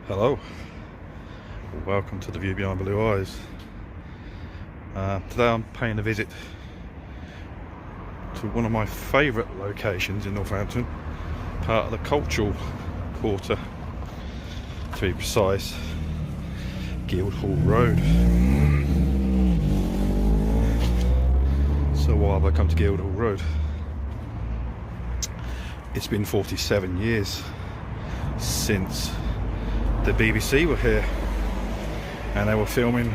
Hello, welcome to the View Behind Blue Eyes. Today I'm paying a visit to one of my favourite locations in Northampton, part of the cultural quarter, to be precise, Guildhall Road. So why have I come to Guildhall Road? It's been 47 years since the BBC were here, and they were filming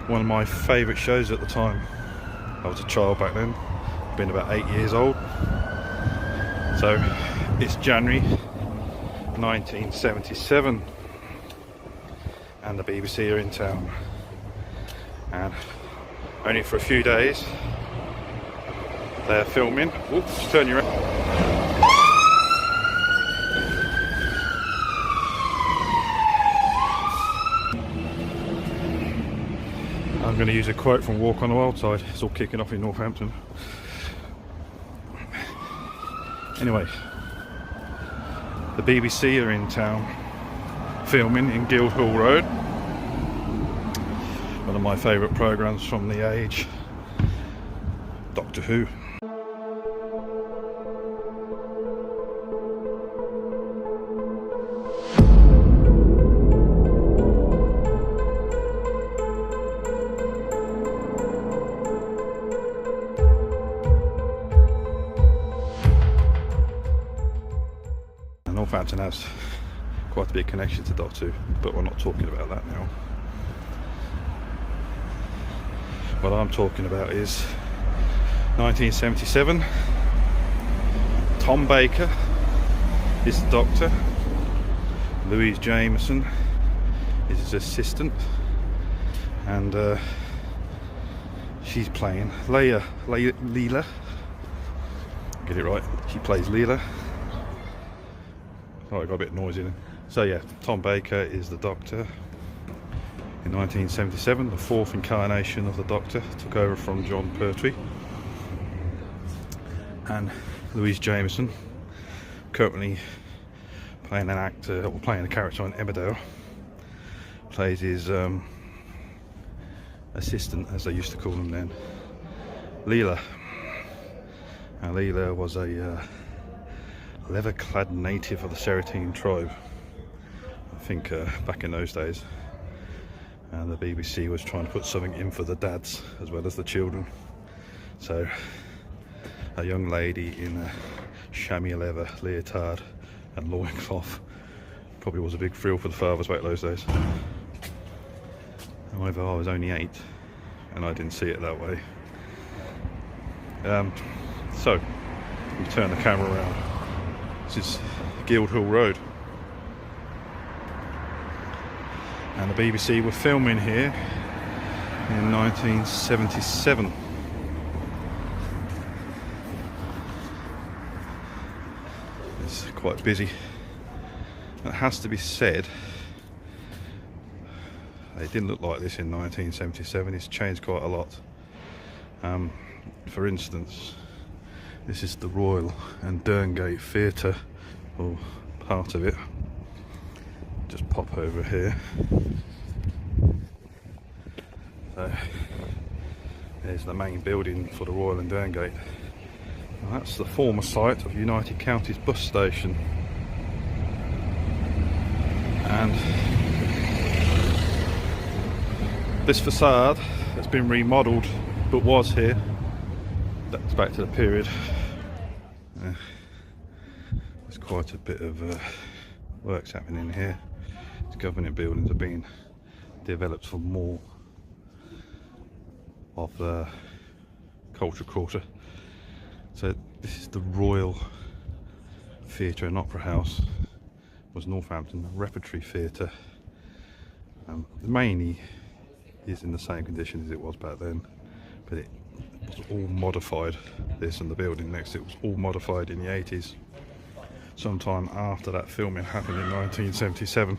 one of my favourite shows at the time. I was a child back then, been about 8 years old. So it's January 1977 and the BBC are in town, and only for a few days they're filming. Oops, turn you around. I'm going to use a quote from Walk on the Wild Side. It's all kicking off in Northampton. Anyway, the BBC are in town filming in Guildhall Road. One of my favourite programmes from the age, Doctor Who. Northampton has quite a big connection to Doctor Who, but we're not talking about that now. What I'm talking about is 1977. Tom Baker is the Doctor. Louise Jameson is his assistant, and she's playing Leela. Get it right. She plays Leela. Oh, I got a bit noisy then. So yeah, Tom Baker is the Doctor. In 1977, the fourth incarnation of the Doctor took over from John Pertwee. And Louise Jameson, currently playing an actor, or playing a character on Emmerdale, plays his assistant, as they used to call him then, Leela. And Leela was a leather-clad native of the Serotine tribe, I think, back in those days, and the BBC was trying to put something in for the dads as well as the children. So a young lady in a chamois leather leotard and loincloth probably was a big thrill for the fathers back those days. However, I was only 8 and I didn't see it that way. So we turn the camera around. This is Guildhall Road, and the BBC were filming here in 1977. It's quite busy. It has to be said, it didn't look like this in 1977. It's changed quite a lot. For instance, this is the Royal and Derngate Theatre, or part of it. Just pop over here. So there's the main building for the Royal and Derngate. And that's the former site of United Counties bus station. And this facade has been remodelled, but was here. That's back to the period. There's quite a bit of works happening here. These government buildings are being developed for more of the culture quarter. So this is the Royal Theatre and Opera House, was Northampton Repertory Theatre. Mainly is in the same condition as it was back then, but it was all modified. This and the building next to it was all modified in the 80s, sometime after that filming happened in 1977.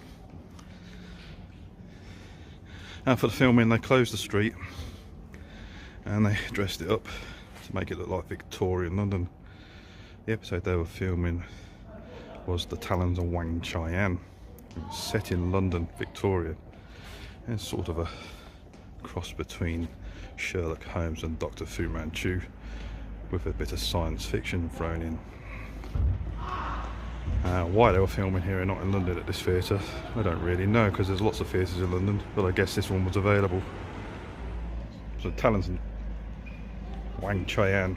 And for the filming they closed the street and they dressed it up to make it look like Victorian London. The episode they were filming was the Talons of Weng-Chiang. It was set in London, Victoria. And it's sort of a cross between Sherlock Holmes and Dr. Fu Manchu, with a bit of science fiction thrown in. Why they were filming here and not in London at this theatre, I don't really know, because there's lots of theatres in London, but I guess this one was available. So Talons of Weng-Chiang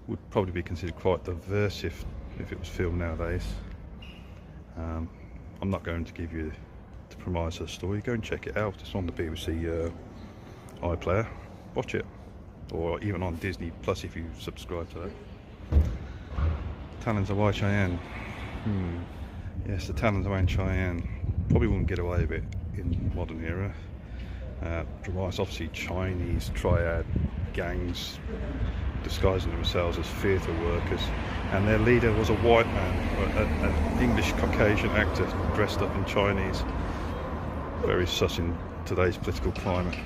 would probably be considered quite diverse if it was filmed nowadays. I'm not going to give you the premise of the story. Go and check it out. It's on the BBC iPlayer. Watch it, or even on Disney Plus if you subscribe to that. Talons of Weng-Chiang. Yes, the Talons of Weng-Chiang probably wouldn't get away with it in the modern era. It's obviously Chinese triad gangs disguising themselves as theatre workers, and their leader was a white man, an English Caucasian actor dressed up in Chinese. Very sus in today's political climate.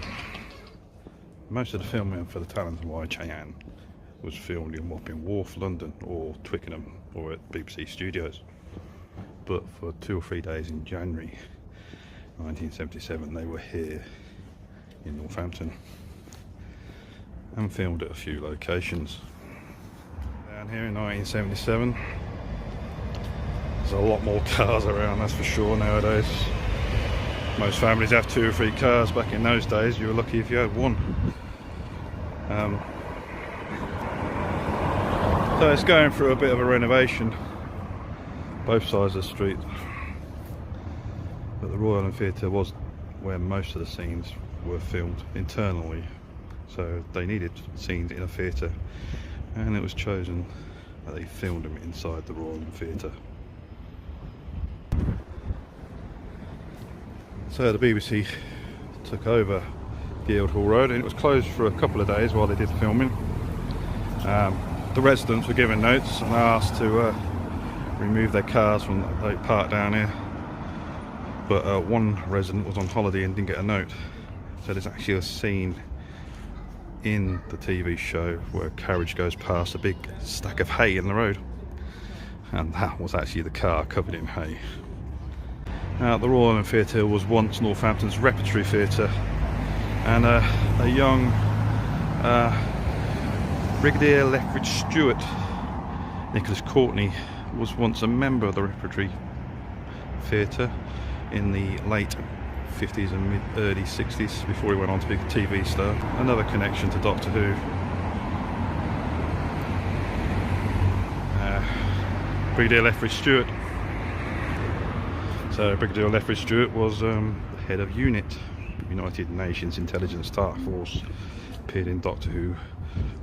Most of the filming for the Talons of Weng-Chiang was filmed in Wapping Wharf, London, or Twickenham, or at BBC Studios. But for 2 or 3 days in January 1977 they were here in Northampton and filmed at a few locations. Down here in 1977, there's a lot more cars around, that's for sure, nowadays. Most families have 2 or 3 cars. Back in those days you were lucky if you had one. So it's going through a bit of a renovation, both sides of the street. But the Royal and Theatre was where most of the scenes were filmed internally, so they needed scenes in a theatre, and it was chosen that they filmed them inside the Royal and Theatre. So the BBC took over Guildhall Road, and it was closed for a couple of days while they did the filming. The residents were given notes and asked to remove their cars from they parked down here, but one resident was on holiday and didn't get a note. So there's actually a scene in the TV show where a carriage goes past a big stack of hay in the road, and that was actually the car covered in hay. The Royal Theatre was once Northampton's Repertory Theatre, and a young Brigadier Lethbridge Stewart, Nicholas Courtney, was once a member of the Repertory Theatre in the late 50s and early 60s before he went on to be a TV star. Another connection to Doctor Who. Brigadier Lethbridge Stewart. So Brigadier Lethbridge Stewart was the head of UNIT, United Nations Intelligence Task Force. Appeared in Doctor Who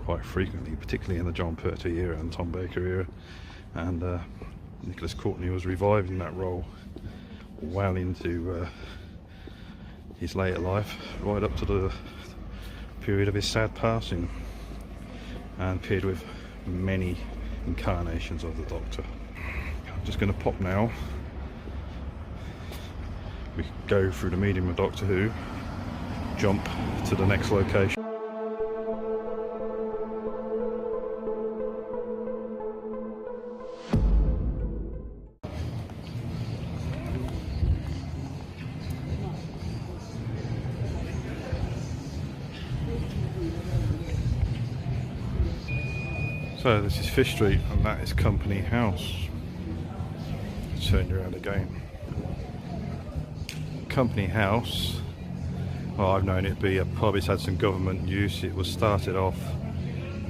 quite frequently, particularly in the John Pertwee era and Tom Baker era, and Nicholas Courtney was revived in that role well into his later life, right up to the period of his sad passing, and appeared with many incarnations of the Doctor. I'm just going to pop now. We go through the medium of Doctor Who, jump to the next location. So this is Fish Street, and that is Company House. Let's turn you around again. Company House, well, I've known it be a pub. It's had some government use. It was started off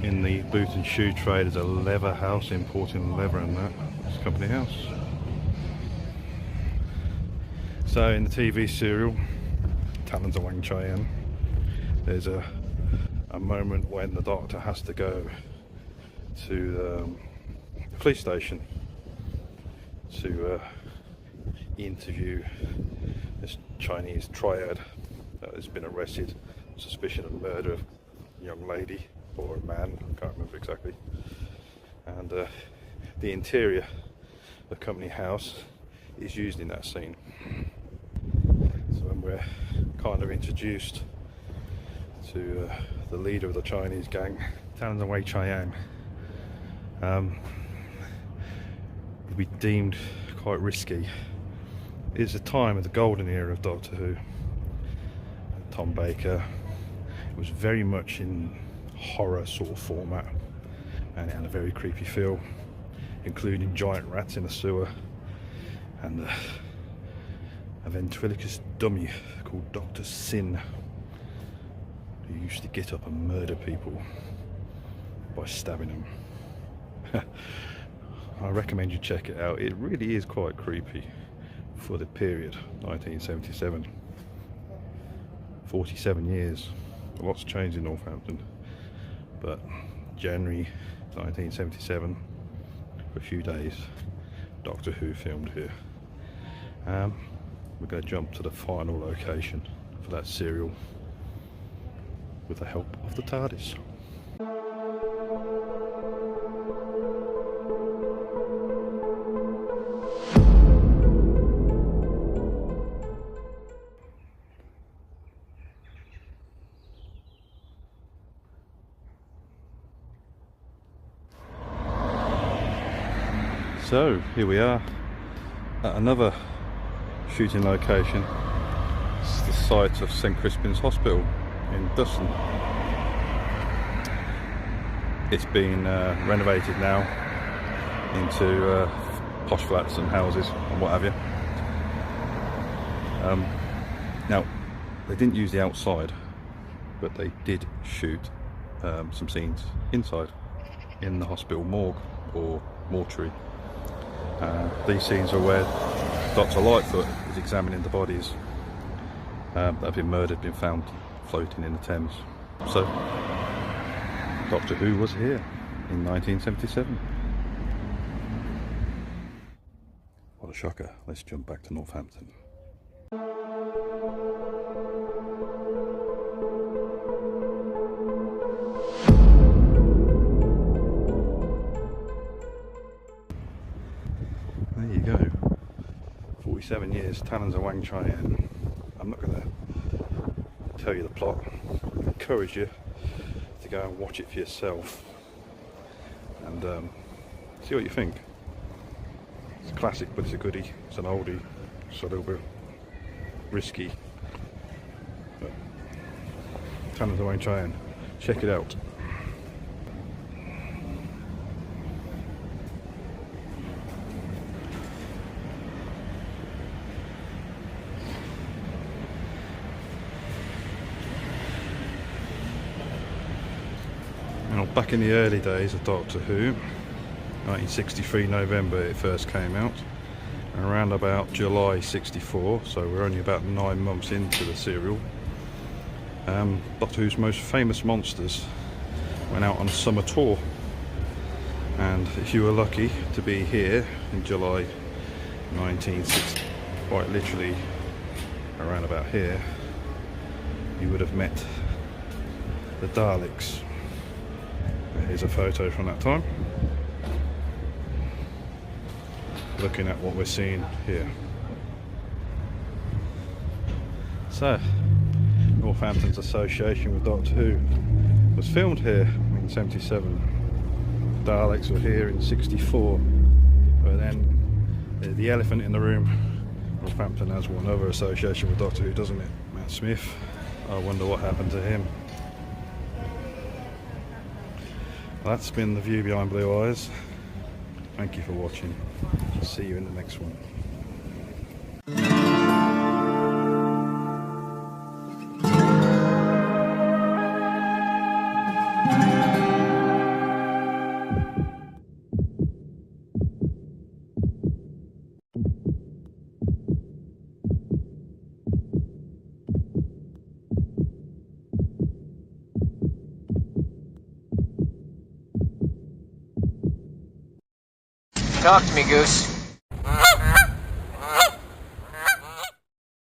in the boot and shoe trade as a leather house, importing leather and that. It's Company House. So in the TV serial Talons of Weng-Chiang, there's a moment when the Doctor has to go to the police station to interview this Chinese triad that has been arrested on suspicion of murder of a young lady or a man, I can't remember exactly. And the interior of the company house is used in that scene. So when we're kind of introduced to the leader of the Chinese gang, Talons of Weng-Chiang, would be deemed quite risky. It's a time of the golden era of Doctor Who. Tom Baker, it was very much in horror sort of format, and it had a very creepy feel, including giant rats in a sewer and a ventriloquist dummy called Dr. Sin, who used to get up and murder people by stabbing them. I recommend you check it out. It really is quite creepy for the period, 1977. 47 years. A lot's changed in Northampton. But January 1977, for a few days, Doctor Who filmed here. We're going to jump to the final location for that serial with the help of the TARDIS. So here we are at another shooting location. It's the site of St Crispin's Hospital in Dustin. It's been renovated now into posh flats and houses and what have you. Now they didn't use the outside, but they did shoot some scenes inside in the hospital morgue or mortuary. These scenes are where Dr. Lightfoot is examining the bodies that have been murdered, been found floating in the Thames. So, Doctor Who was here in 1977. What a shocker. Let's jump back to Northampton. There you go. 47 years, Talons of Weng-Chiang. I'm not going to tell you the plot. I encourage you to go and watch it for yourself and see what you think. It's a classic, but it's a goodie. It's an oldie. It's a little bit risky. But Talons of Weng-Chiang. Check it out. Now, back in the early days of Doctor Who, 1963 November it first came out, and around about July 64, so we're only about 9 months into the serial, Doctor Who's most famous monsters went out on a summer tour, and if you were lucky to be here in July 1960, quite literally around about here, you would have met the Daleks. Here's a photo from that time, looking at what we're seeing here. So, Northampton's association with Doctor Who was filmed here in 77. Daleks were here in 64, but then the elephant in the room, Northampton has one other association with Doctor Who, doesn't it? Matt Smith. I wonder what happened to him. That's been the view behind Blue Eyes. Thank you for watching. See you in the next one. Talk to me, Goose.